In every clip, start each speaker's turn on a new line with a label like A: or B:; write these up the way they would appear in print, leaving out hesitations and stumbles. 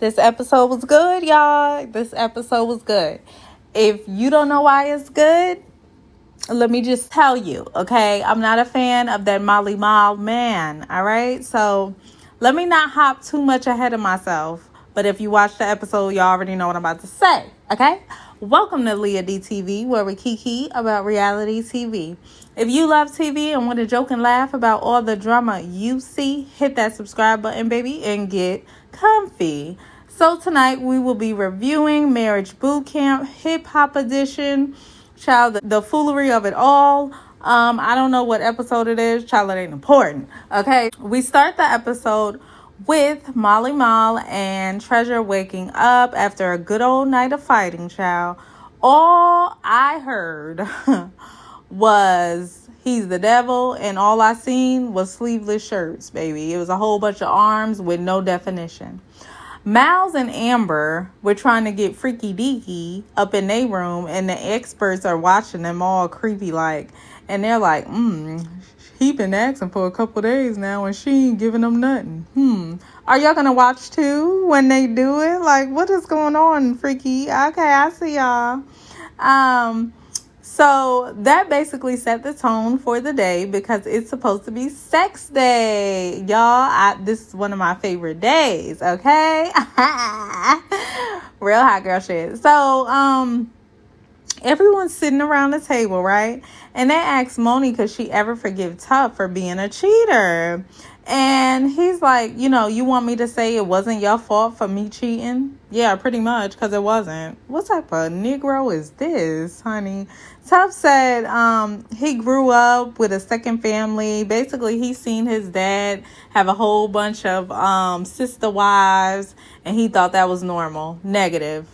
A: This episode was good, y'all. This episode was good. If you don't know why it's good, let me just tell you, okay? I'm not a fan of that Molly Mall man, all right? So let me not hop too much ahead of myself. But if you watch the episode, you already know what I'm about to say, okay? Welcome to Leah DTV, where we kiki about reality TV. If you love TV and want to joke and laugh about all the drama you see, hit that subscribe button, baby, and get comfy. So tonight we will be reviewing Marriage Bootcamp Hip Hop Edition. Child, the foolery of it all. I don't know what episode it is. Child, it ain't important. Okay. We start the episode with Molly Mall and Treasure waking up after a good old night of fighting, child. All I heard was he's the devil, and all I seen was sleeveless shirts, baby. It was a whole bunch of arms with no definition. Miles and Amber were trying to get freaky deaky up in their room, and the experts are watching them all creepy like, and they're like, he been asking for a couple days now and she ain't giving them nothing. Are y'all gonna watch too when they do it? Like, what is going on, freaky? Okay, I see y'all. So that basically set the tone for the day because it's supposed to be sex day. Y'all, this is one of my favorite days, okay? Real hot girl shit. So, everyone's sitting around the table, right? And they asked Monie, could she ever forgive Tuff for being a cheater? And he's like, you want me to say it wasn't your fault for me cheating? Yeah, pretty much, because it wasn't. What type of Negro is this, honey? Tuff said he grew up with a second family. Basically, he's seen his dad have a whole bunch of sister wives, and he thought that was normal. Negative.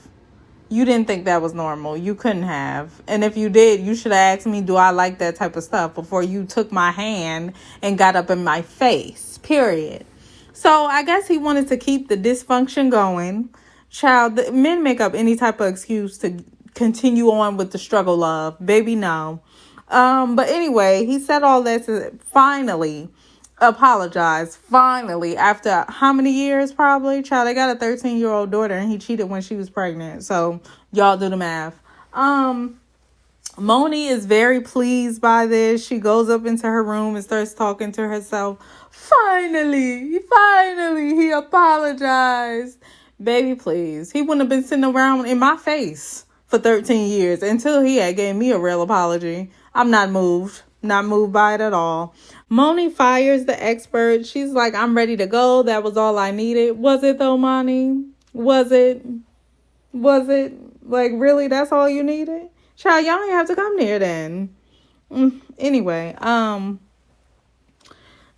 A: You didn't think that was normal. You couldn't have. And if you did, you should have asked me, do I like that type of stuff before you took my hand and got up in my face, period. So I guess he wanted to keep the dysfunction going. Child, men make up any type of excuse to continue on with the struggle love. Baby, no. But anyway, he said all that to finally apologize. Finally, after how many years? Probably, child. They got a 13-year-old daughter, and he cheated when she was pregnant. So y'all do the math. Monie is very pleased by this. She goes up into her room and starts talking to herself. Finally, he apologized. Baby, please. He wouldn't have been sitting around in my face for 13 years until he had gave me a real apology. I'm not moved. Not moved by it at all. Monie fires the expert. She's like, I'm ready to go. That was all I needed. Was it though, Monie? Was it? Like, really? That's all you needed? Child, y'all ain't have to come there then. Anyway,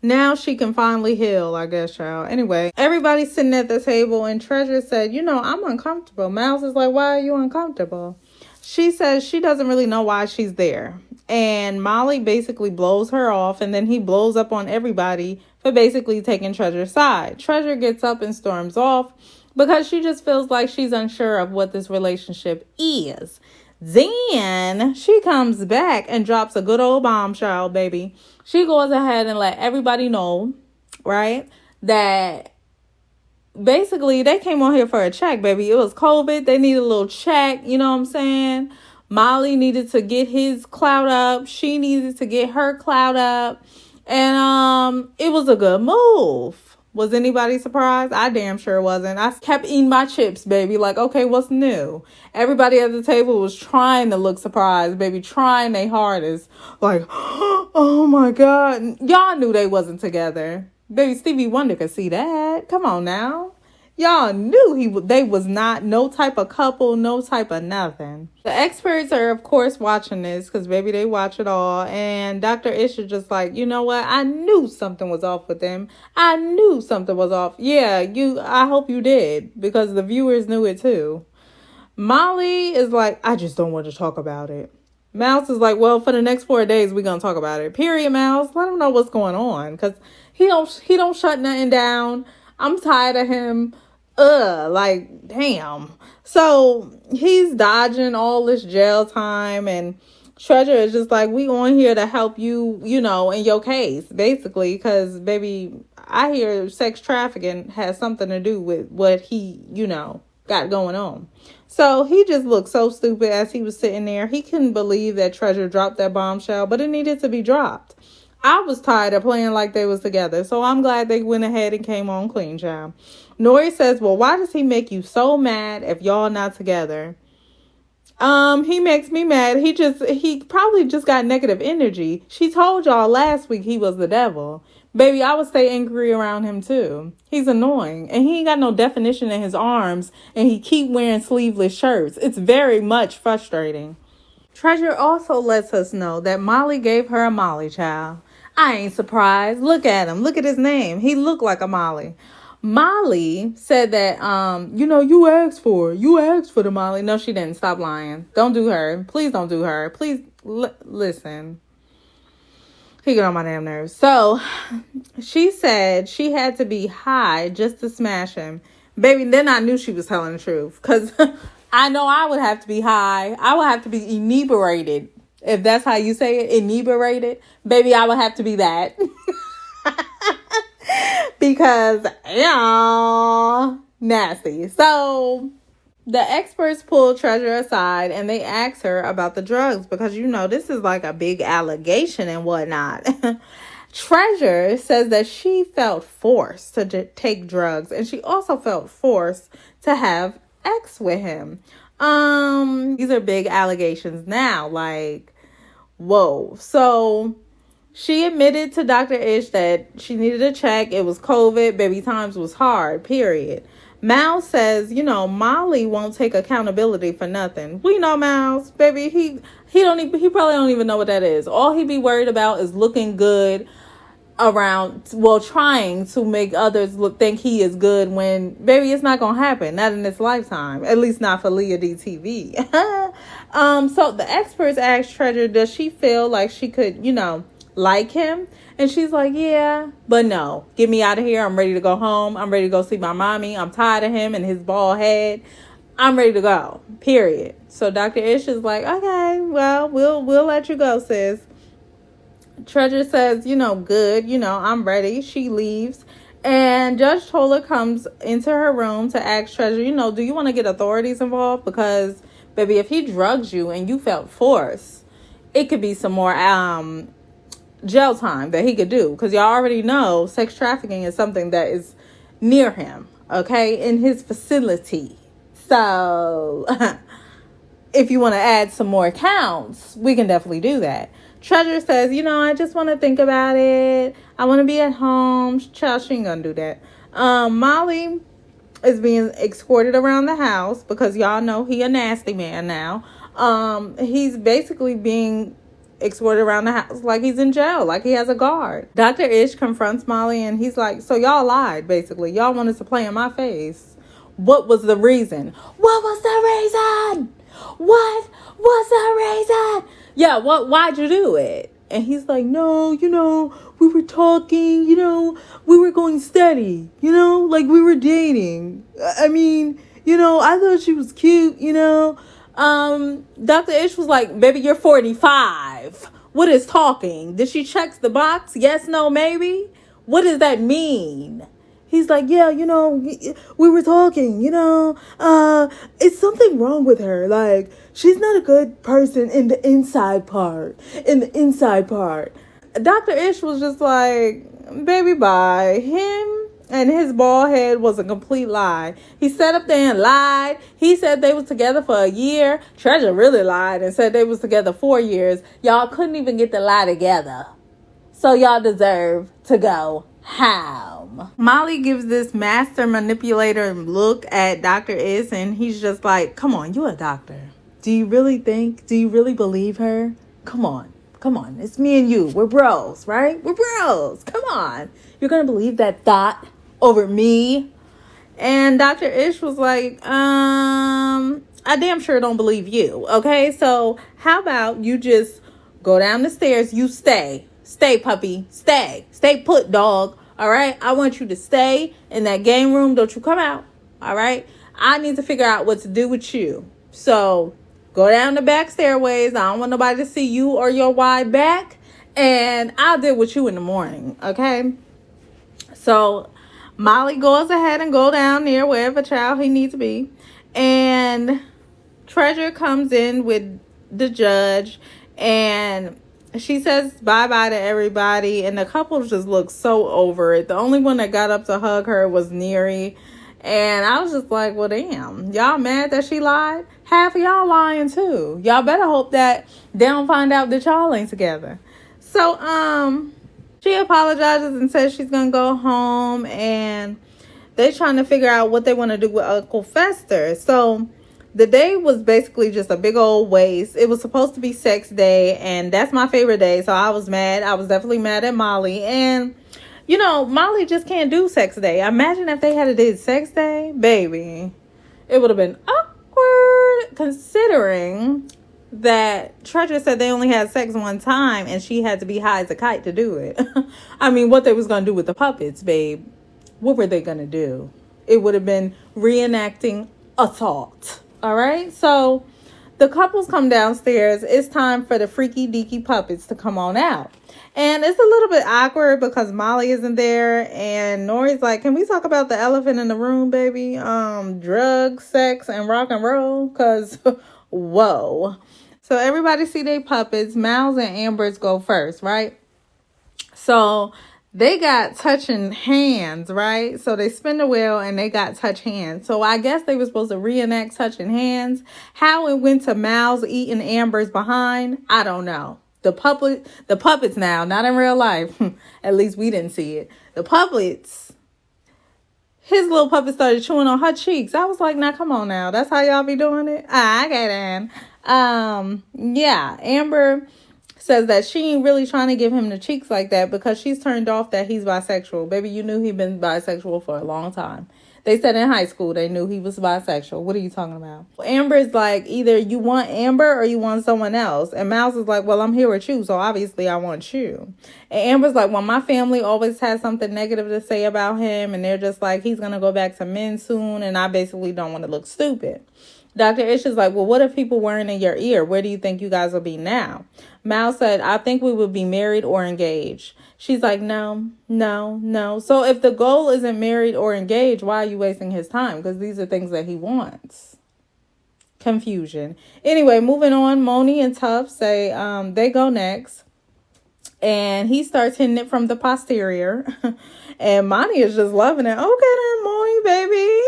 A: now she can finally heal, I guess, child. Anyway, everybody's sitting at the table, and Treasure said, I'm uncomfortable. Miles is like, why are you uncomfortable? She says she doesn't really know why she's there. And Molly basically blows her off, and then he blows up on everybody for basically taking Treasure's side. Treasure gets up and storms off because she just feels like she's unsure of what this relationship is. Then she comes back and drops a good old bombshell, baby. She goes ahead and let everybody know, right, that basically they came on here for a check, baby. It was COVID. They needed a little check. You know what I'm saying? Molly needed to get his clout up. She needed to get her clout up. And it was a good move. Was anybody surprised? I damn sure wasn't. I kept eating my chips, baby. Like, okay, what's new? Everybody at the table was trying to look surprised, baby. Trying their hardest. Like, oh my God. Y'all knew they wasn't together. Baby, Stevie Wonder could see that. Come on now. Y'all knew they was not no type of couple, no type of nothing. The experts are, of course, watching this because, baby, they watch it all. And Dr. Ish is just like, you know what? I knew something was off with them. I knew something was off. Yeah, I hope you did because the viewers knew it too. Molly is like, I just don't want to talk about it. Mouse is like, well, for the next 4 days, we're going to talk about it. Period, Mouse. Let him know what's going on because he don't shut nothing down. I'm tired of him. Like, damn. So he's dodging all this jail time, and Treasure is just like, we on here to help you, in your case, basically, because, baby, I hear sex trafficking has something to do with what he, got going on. So he just looked so stupid as he was sitting there. He couldn't believe that Treasure dropped that bombshell, but it needed to be dropped. I was tired of playing like they was together, so I'm glad they went ahead and came on clean, child. Nori says, well, why does he make you so mad if y'all not together? He makes me mad. He probably just got negative energy. She told y'all last week he was the devil. Baby, I would stay angry around him too. He's annoying. And he ain't got no definition in his arms. And he keep wearing sleeveless shirts. It's very much frustrating. Treasure also lets us know that Molly gave her a Molly child. I ain't surprised. Look at him. Look at his name. He looked like a Molly. Molly said that, you asked for it. You asked for the Molly. No, she didn't. Stop lying. Don't do her. Please don't do her. Please listen. He got on my damn nerves. So she said she had to be high just to smash him. Baby, then I knew she was telling the truth. Because I know I would have to be high. I would have to be inebriated. If that's how you say it, inebriated. Baby, I would have to be that. Because, nasty. So the experts pull Treasure aside and they ask her about the drugs because, this is like a big allegation and whatnot. Treasure says that she felt forced to take drugs and she also felt forced to have sex with him. These are big allegations now, like, whoa. So she admitted to Dr. Ish that she needed a check. It was COVID. Baby, times was hard, period. Mal says, Molly won't take accountability for nothing. We know Miles, baby. He probably don't even know what that is. All he be worried about is looking good around, trying to make others think he is good when, baby, it's not gonna happen. Not in this lifetime. At least not for Leah DTV. So the experts asked Treasure, does she feel like she could, like him? And she's like, yeah, but no, get me out of here. I'm ready to go home. I'm ready to go see my mommy. I'm tired of him and his bald head. I'm ready to go, period. So Dr. Ish is like, okay, well, we'll let you go, sis. Treasure says, good, I'm ready. She leaves. And Judge Tola comes into her room to ask Treasure, do you want to get authorities involved? Because, baby, if he drugs you and you felt force, it could be some more jail time that he could do. Because y'all already know sex trafficking is something that is near him, okay, in his facility. So if you want to add some more counts, we can definitely do that. Treasure says, I just want to think about it. I want to be at home. Child, she ain't gonna do that. Molly is being escorted around the house because y'all know he a nasty man now. He's basically being escorted around the house like he's in jail, like he has a guard. Dr. Ish confronts Molly and he's like, so y'all lied, basically. Y'all wanted to play in my face. What was the reason? What was the reason? What was the reason? Yeah, why'd you do it? And he's like, no, we were talking, we were going steady, like we were dating. I mean, I thought she was cute, Dr. Ish was like, baby, you're 45. What is talking? Did she check the box? Yes, no, maybe? What does that mean? He's like, yeah, we were talking, it's something wrong with her. Like, she's not a good person in the inside part. Dr. Ish was just like, baby, bye. Him and his bald head was a complete lie. He sat up there and lied. He said they was together for a year. Treasure really lied and said they was together 4 years. Y'all couldn't even get the lie together. So y'all deserve to go home. Molly gives this master manipulator look at Dr. Ish and he's just like, come on, you a doctor. Do you really believe her? Come on. It's me and you. We're bros, right? We're bros. Come on. You're going to believe that thought over me? And Dr. Ish was like, I damn sure don't believe you. Okay, so how about you just go down the stairs. You stay, puppy, stay put, dog. All right, I want you to stay in that game room. Don't you come out. All right, I need to figure out what to do with you. So go down the back stairways. I don't want nobody to see you or your wide back, and I'll deal with you in the morning. Okay. So Molly goes ahead and go down there wherever child he needs to be. And Treasure comes in with the judge, and she says bye-bye to everybody, and the couple just looks so over it. The only one that got up to hug her was Neri. And I was just like, well, damn, y'all mad that she lied? Half of y'all lying too. Y'all better hope that they don't find out that y'all ain't together. So, she apologizes and says she's gonna go home, and they're trying to figure out what they want to do with Uncle Fester. So the day was basically just a big old waste. It was supposed to be sex day, and that's my favorite day, so I was mad. I was definitely mad at Molly. And Molly just can't do sex day. Imagine if they had did sex day, baby. It would have been awkward, considering that Treasure said they only had sex one time and she had to be high as a kite to do it. I mean, what they was going to do with the puppets, babe. What were they going to do? It would have been reenacting assault. All right? So the couples come downstairs. It's time for the freaky deaky puppets to come on out. And it's a little bit awkward because Molly isn't there. And Nori's like, can we talk about the elephant in the room, baby? Drugs, sex, and rock and roll? Because, whoa. So everybody see their puppets. Miles and Amber's go first, right? So they got touching hands, right? So they spin the wheel and they got touch hands. So I guess they were supposed to reenact touching hands. How it went to Miles eating Amber's behind, I don't know. The puppets now, not in real life. At least we didn't see it. The puppets, his little puppet started chewing on her cheeks. I was like, now come on now. That's how y'all be doing it? I get in. Yeah, Amber says that she ain't really trying to give him the cheeks like that because she's turned off that he's bisexual. Baby, you knew he'd been bisexual for a long time. They said in high school they knew he was bisexual. What are you talking about? Amber's like, either you want Amber or you want someone else. And Miles is like, well, I'm here with you, so obviously I want you. And Amber's like, well, my family always has something negative to say about him, and they're just like, he's going to go back to men soon, and I basically don't want to look stupid. Dr. Ish is like, well, what if people weren't in your ear? Where do you think you guys will be now? Miles said, I think we would be married or engaged. She's like, no. So if the goal isn't married or engaged, why are you wasting his time? Because these are things that he wants. Confusion. Anyway, moving on. Monie and Tuff say they go next. And he starts hitting it from the posterior. And Monie is just loving it. Okay then, Monie, baby.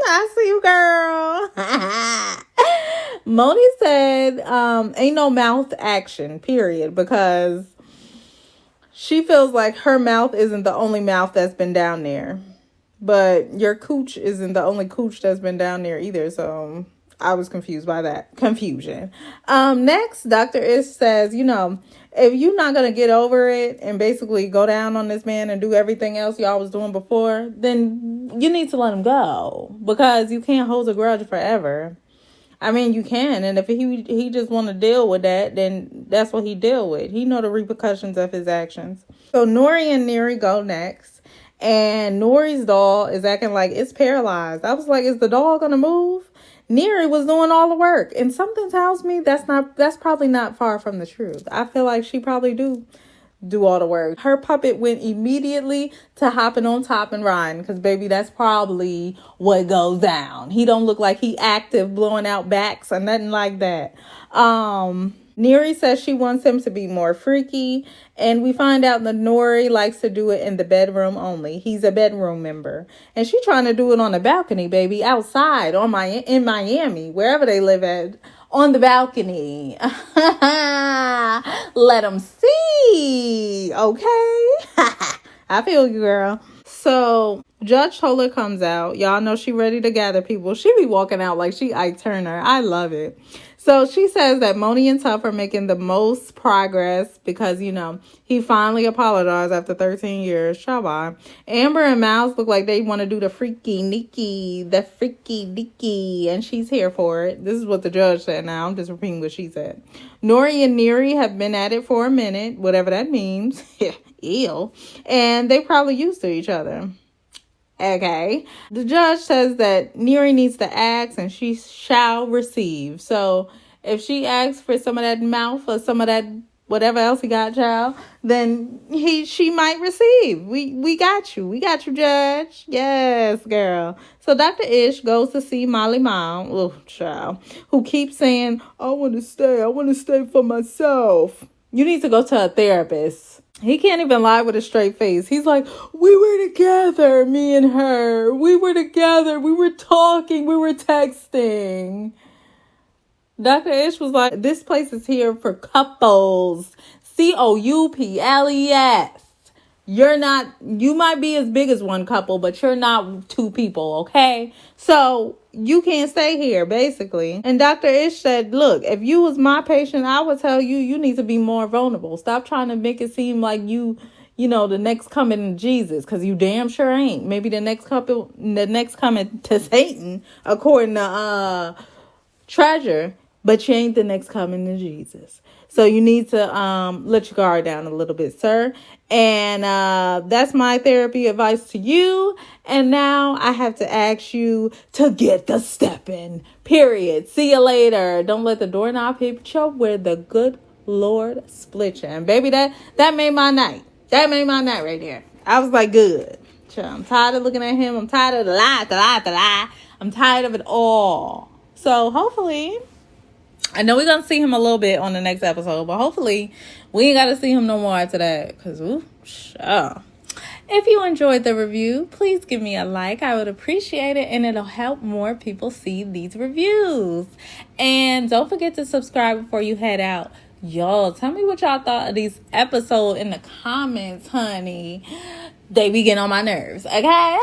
A: I see you, girl. Monie said, ain't no mouth action, period. Because she feels like her mouth isn't the only mouth that's been down there. But your cooch isn't the only cooch that's been down there either. So I was confused by that. Confusion. Next, Dr. Ish says, if you're not going to get over it and basically go down on this man and do everything else y'all was doing before, then you need to let him go. Because you can't hold a grudge forever. I mean, you can. And if he just want to deal with that, then that's what he deal with. He know the repercussions of his actions. So Nore and Neri go next. And Nori's doll is acting like it's paralyzed. I was like, is the doll going to move? Neri was doing all the work, and something tells me that's probably not far from the truth. I feel like she probably do all the work. Her puppet went immediately to hopping on top and riding, because baby, that's probably what goes down. He don't look like he active blowing out backs or nothing like that. Neri says she wants him to be more freaky, and we find out that Nore likes to do it in the bedroom only. He's a bedroom member, and she's trying to do it on the balcony, baby, outside in Miami, wherever they live at, on the balcony. Let them see, okay? I feel you, girl. So Judge Toller comes out. Y'all know she ready to gather people. She be walking out like she Ike Turner. I love it. So she says that Monie and Tuff are making the most progress because, he finally apologized after 13 years. Shabba. Amber and Miles look like they want to do the freaky deaky, and she's here for it. This is what the judge said now. I'm just repeating what she said. Nore and Neri have been at it for a minute, whatever that means. Ew. And they probably used to each other. Okay. The judge says that Neri needs to ask and she shall receive. So if she asks for some of that mouth or some of that whatever else he got, child, then she might receive. We got you. We got you, Judge. Yes, girl. So Dr. Ish goes to see Molly mom, oh child, who keeps saying, I want to stay for myself. You need to go to a therapist. He can't even lie with a straight face. He's like, we were together, me and her. We were together. We were talking. We were texting. Dr. Ish was like, this place is here for couples. COUPLES. You might be as big as one couple, but you're not two people, okay? So you can't stay here, basically. And Dr. Ish said, look, if you was my patient, I would tell you, you need to be more vulnerable. Stop trying to make it seem like you know, the next coming to Jesus, because you damn sure ain't. Maybe the next coming to Satan, according to Treasure, but you ain't the next coming to Jesus. So you need to let your guard down a little bit, sir. And that's my therapy advice to you. And now I have to ask you to get the stepping. Period. See you later. Don't let the doorknob hit you where the good Lord split you. And baby, that made my night. That made my night right there. I was like, good. I'm tired of looking at him. I'm tired of the lie. I'm tired of it all. So hopefully, I know we're going to see him a little bit on the next episode, but hopefully we ain't got to see him no more after that. Because, if you enjoyed the review, please give me a like. I would appreciate it, and it'll help more people see these reviews. And don't forget to subscribe before you head out. Y'all, tell me what y'all thought of these episodes in the comments, honey. They be getting on my nerves, okay?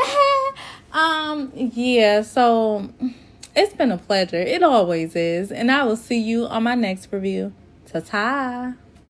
A: Yeah, so it's been a pleasure. It always is. And I will see you on my next review. Ta-ta.